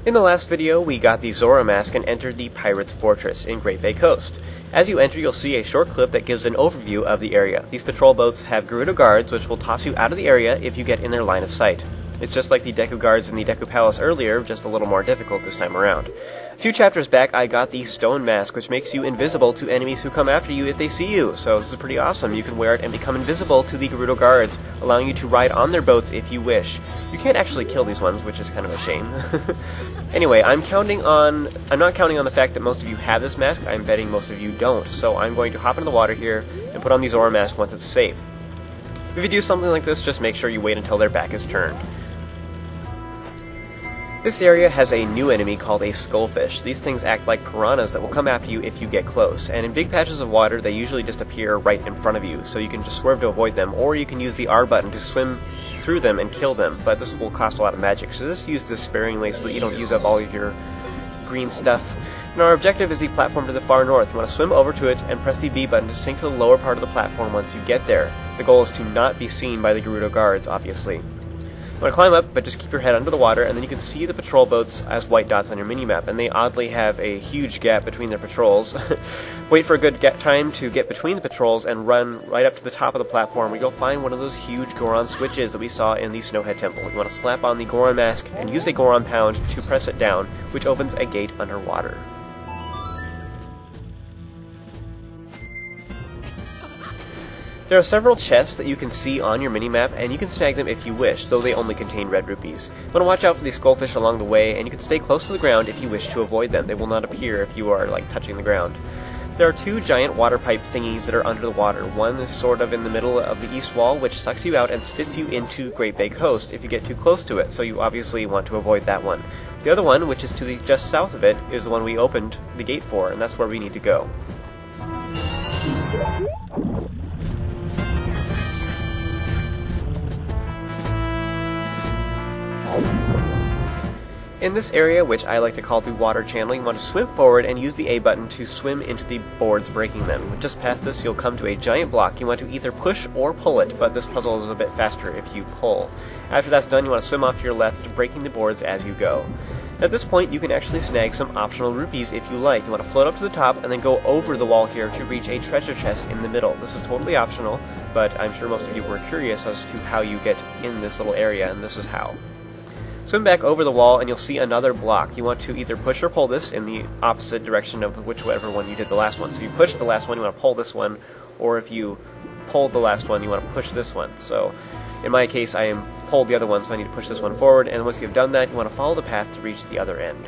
In the last video, we got the Zora mask and entered the Pirate's Fortress in Great Bay Coast. As you enter, you'll see a short clip that gives an overview of the area. These patrol boats have Gerudo guards, which will toss you out of the area if you get in their line of sight. It's just like the Deku guards in the Deku Palace earlier, just a little more difficult this time around. A few chapters back, I got the Stone Mask, which makes you invisible to enemies who come after you if they see you, so this is pretty awesome. You can wear it and become invisible to the Gerudo guards, allowing you to ride on their boats if you wish. You can't actually kill these ones, which is kind of a shame. Anyway, I'm not counting on the fact that most of you have this mask. I'm betting most of you don't, so I'm going to hop into the water here and put on the Zora mask once it's safe. If you do something like this, just make sure you wait until their back is turned. This area has a new enemy called a skullfish. These things act like piranhas that will come after you if you get close, and in big patches of water they usually just appear right in front of you, so you can just swerve to avoid them, or you can use the R button to swim through them and kill them, but this will cost a lot of magic, so just use this sparingly so that you don't use up all of your green stuff. And our objective is the platform to the far north. You want to swim over to it and press the B button to sink to the lower part of the platform once you get there. The goal is to not be seen by the Gerudo guards, obviously. You want to climb up, but just keep your head under the water, and then you can see the patrol boats as white dots on your minimap, and they oddly have a huge gap between their patrols. Wait for a good time to get between the patrols and run right up to the top of the platform where you'll find one of those huge Goron switches that we saw in the Snowhead Temple. You want to slap on the Goron mask and use the Goron pound to press it down, which opens a gate underwater. There are several chests that you can see on your minimap, and you can snag them if you wish, though they only contain red rupees. You want to watch out for these skullfish along the way, and you can stay close to the ground if you wish to avoid them. They will not appear if you are, touching the ground. There are two giant water pipe thingies that are under the water. One is sort of in the middle of the east wall, which sucks you out and spits you into Great Bay Coast if you get too close to it, so you obviously want to avoid that one. The other one, which is to the just south of it, is the one we opened the gate for, and that's where we need to go. In this area, which I like to call the water channel, you want to swim forward and use the A button to swim into the boards, breaking them. Just past this, you'll come to a giant block. You want to either push or pull it, but this puzzle is a bit faster if you pull. After that's done, you want to swim off to your left, breaking the boards as you go. At this point, you can actually snag some optional rupees if you like. You want to float up to the top and then go over the wall here to reach a treasure chest in the middle. This is totally optional, but I'm sure most of you were curious as to how you get in this little area, and this is how. Swim back over the wall and you'll see another block. You want to either push or pull this in the opposite direction of whichever one you did the last one. So you push the last one, you want to pull this one, or if you pulled the last one, you want to push this one. So in my case, I am pulled the other one, so I need to push this one forward, and once you've done that, you want to follow the path to reach the other end.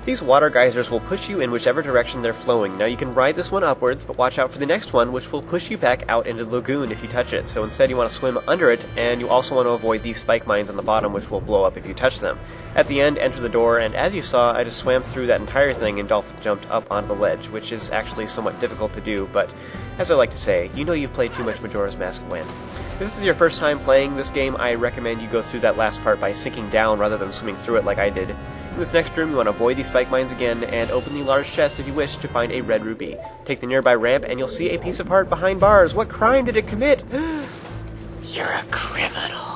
These water geysers will push you in whichever direction they're flowing. Now you can ride this one upwards, but watch out for the next one, which will push you back out into the lagoon if you touch it. So instead you want to swim under it, and you also want to avoid these spike mines on the bottom, which will blow up if you touch them. At the end, enter the door, and as you saw, I just swam through that entire thing and dolphin jumped up onto the ledge, which is actually somewhat difficult to do, but as I like to say, you know you've played too much Majora's Mask when. If this is your first time playing this game, I recommend you go through that last part by sinking down rather than swimming through it like I did. In this next room, you want to avoid these spike mines again, and open the large chest if you wish to find a red rupee. Take the nearby ramp, and you'll see a piece of heart behind bars. What crime did it commit? You're a criminal.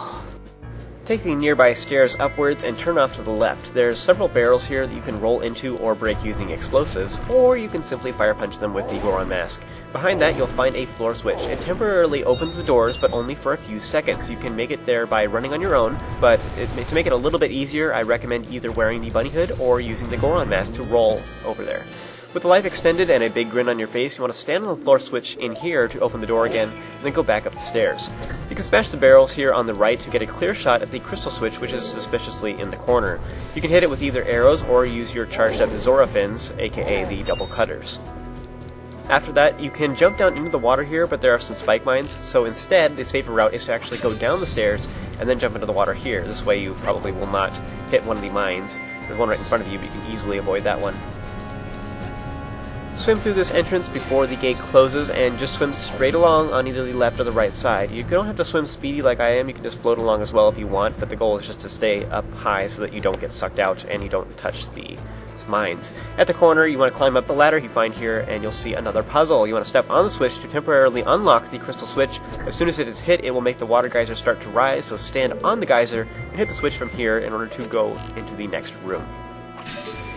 Take the nearby stairs upwards and turn off to the left. There's several barrels here that you can roll into or break using explosives, or you can simply fire punch them with the Goron mask. Behind that, you'll find a floor switch. It temporarily opens the doors, but only for a few seconds. You can make it there by running on your own, but to make it a little bit easier, I recommend either wearing the bunny hood or using the Goron mask to roll over there. With the life extended and a big grin on your face, you want to stand on the floor switch in here to open the door again, and then go back up the stairs. You can smash the barrels here on the right to get a clear shot at the crystal switch, which is suspiciously in the corner. You can hit it with either arrows or use your charged up Zora fins, aka the double cutters. After that, you can jump down into the water here, but there are some spike mines, so instead, the safer route is to actually go down the stairs and then jump into the water here. This way you probably will not hit one of the mines. There's one right in front of you, but you can easily avoid that one. Swim through this entrance before the gate closes, and just swim straight along on either the left or the right side. You don't have to swim speedy like I am, you can just float along as well if you want, but the goal is just to stay up high so that you don't get sucked out and you don't touch the mines. At the corner, you want to climb up the ladder you find here, and you'll see another puzzle. You want to step on the switch to temporarily unlock the crystal switch. As soon as it is hit, it will make the water geyser start to rise, so stand on the geyser and hit the switch from here in order to go into the next room.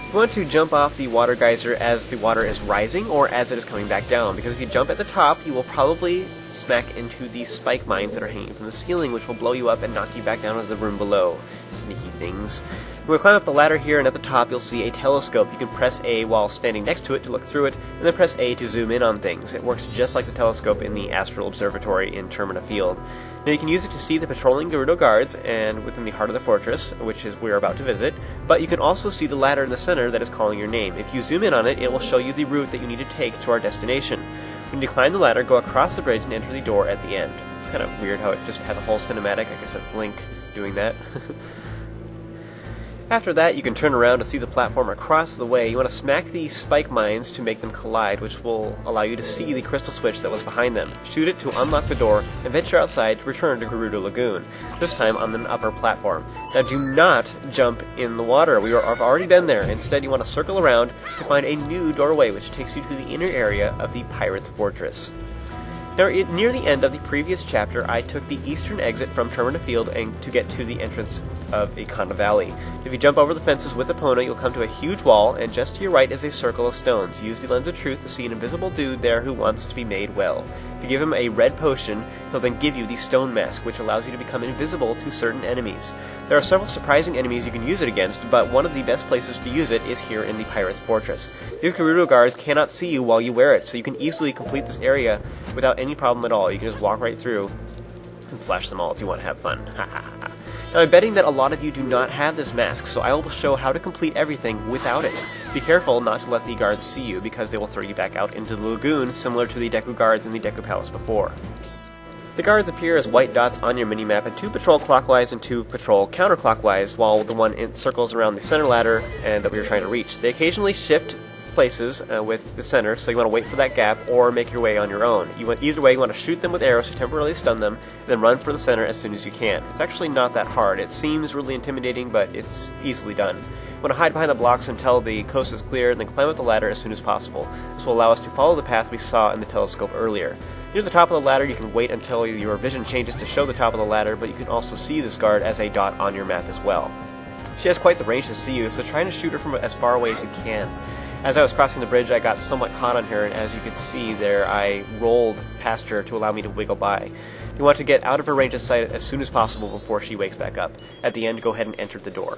You want to jump off the water geyser as the water is rising or as it is coming back down, because if you jump at the top, you will probably smack into the spike mines that are hanging from the ceiling, which will blow you up and knock you back down into the room below. Sneaky things. When we climb up the ladder here, and at the top you'll see a telescope. You can press A while standing next to it to look through it, and then press A to zoom in on things. It works just like the telescope in the Astral Observatory in Termina Field. Now you can use it to see the patrolling Gerudo guards and within the heart of the fortress, which is we're about to visit, but you can also see the ladder in the center that is calling your name. If you zoom in on it, it will show you the route that you need to take to our destination. When you climb the ladder, go across the bridge and enter the door at the end. It's kind of weird how it just has a whole cinematic. I guess that's Link doing that. After that, you can turn around to see the platform across the way. You want to smack the spike mines to make them collide, which will allow you to see the crystal switch that was behind them. Shoot it to unlock the door, and venture outside to return to Gerudo Lagoon, this time on an upper platform. Now do not jump in the water. We have already been there. Instead, you want to circle around to find a new doorway, which takes you to the inner area of the Pirate's Fortress. Now, near the end of the previous chapter, I took the eastern exit from Termina Field and to get to the entrance of Ikana Valley. If you jump over the fences with Epona, you'll come to a huge wall, and just to your right is a circle of stones. Use the lens of truth to see an invisible dude there who wants to be made well. If you give him a red potion, he'll then give you the stone mask, which allows you to become invisible to certain enemies. There are several surprising enemies you can use it against, but one of the best places to use it is here in the Pirate's Fortress. These Gerudo guards cannot see you while you wear it, so you can easily complete this area without any problem at all. You can just walk right through and slash them all if you want to have fun. Now, I'm betting that a lot of you do not have this mask, so I will show how to complete everything without it. Be careful not to let the guards see you, because they will throw you back out into the lagoon, similar to the Deku guards in the Deku Palace before. The guards appear as white dots on your minimap, and 2 patrol clockwise and 2 patrol counterclockwise, while the one circles around the center ladder and that we were trying to reach. They occasionally shift places with the center, so you want to wait for that gap or make your way on your own. Either way, you want to shoot them with arrows to temporarily stun them, and then run for the center as soon as you can. It's actually not that hard. It seems really intimidating, but it's easily done. You want to hide behind the blocks until the coast is clear, and then climb up the ladder as soon as possible. This will allow us to follow the path we saw in the telescope earlier. Near the top of the ladder, you can wait until your vision changes to show the top of the ladder, but you can also see this guard as a dot on your map as well. She has quite the range to see you, so try to shoot her from as far away as you can. As I was crossing the bridge, I got somewhat caught on her, and as you can see there, I rolled past her to allow me to wiggle by. You want to get out of her range of sight as soon as possible before she wakes back up. At the end, go ahead and enter the door.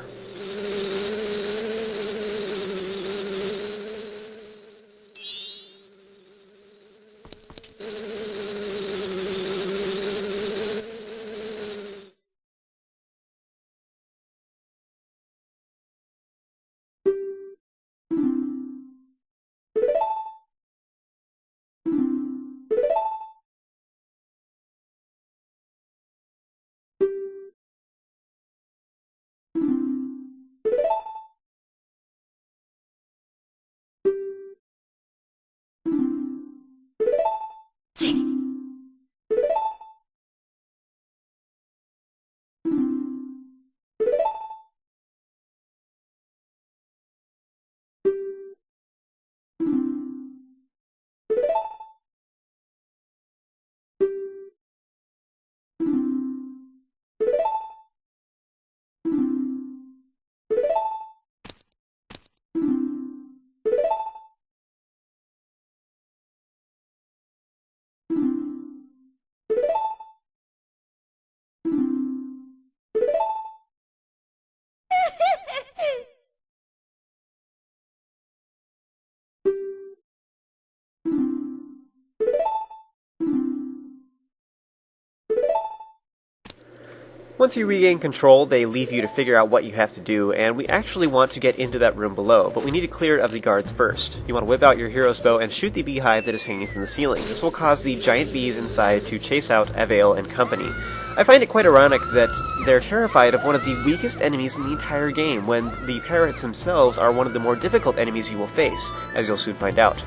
Once you regain control, they leave you to figure out what you have to do, and we actually want to get into that room below, but we need to clear it of the guards first. You want to whip out your hero's bow and shoot the beehive that is hanging from the ceiling. This will cause the giant bees inside to chase out Avail and company. I find it quite ironic that they're terrified of one of the weakest enemies in the entire game, when the parrots themselves are one of the more difficult enemies you will face, as you'll soon find out.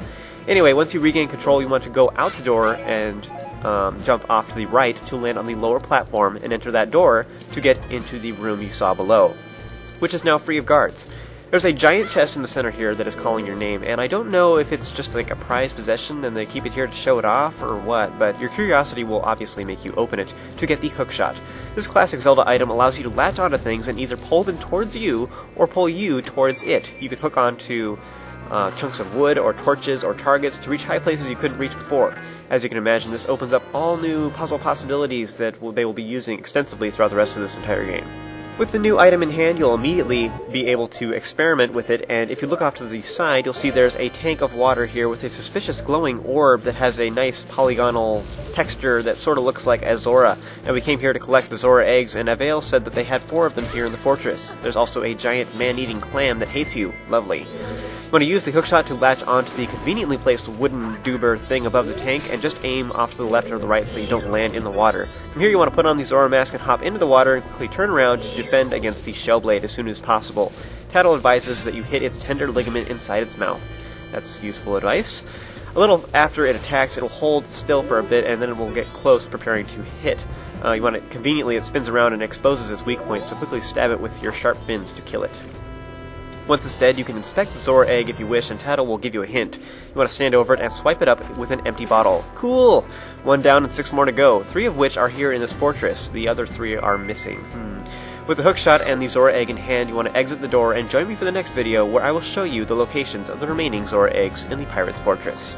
Anyway, once you regain control, you want to go out the door and jump off to the right to land on the lower platform and enter that door to get into the room you saw below, which is now free of guards. There's a giant chest in the center here that is calling your name, and I don't know if it's just like a prized possession and they keep it here to show it off or what, but your curiosity will obviously make you open it to get the Hookshot. This classic Zelda item allows you to latch onto things and either pull them towards you or pull you towards it. You could hook onto chunks of wood or torches or targets to reach high places you couldn't reach before. As you can imagine, this opens up all new puzzle possibilities that they will be using extensively throughout the rest of this entire game. With the new item in hand, you'll immediately be able to experiment with it, and if you look off to the side, you'll see there's a tank of water here with a suspicious glowing orb that has a nice polygonal texture that sort of looks like a Zora. And we came here to collect the Zora Eggs, and Avail said that they had 4 of them here in the fortress. There's also a giant man-eating clam that hates you. Lovely. You want to use the Hookshot to latch onto the conveniently placed wooden doober thing above the tank and just aim off to the left or the right so you don't land in the water. From here you want to put on the Zora mask and hop into the water and quickly turn around to defend against the shell blade as soon as possible. Tattle advises that you hit its tender ligament inside its mouth. That's useful advice. A little after it attacks, it'll hold still for a bit and then it will get close, preparing to hit. You want it conveniently, it spins around and exposes its weak point, so quickly stab it with your sharp fins to kill it. Once it's dead, you can inspect the Zora Egg if you wish, and Tattle will give you a hint. You want to stand over it and swipe it up with an empty bottle. Cool! 1 down and 6 more to go, 3 of which are here in this fortress. The other 3 are missing. With the Hookshot and the Zora Egg in hand, you want to exit the door and join me for the next video where I will show you the locations of the remaining Zora Eggs in the Pirate's Fortress.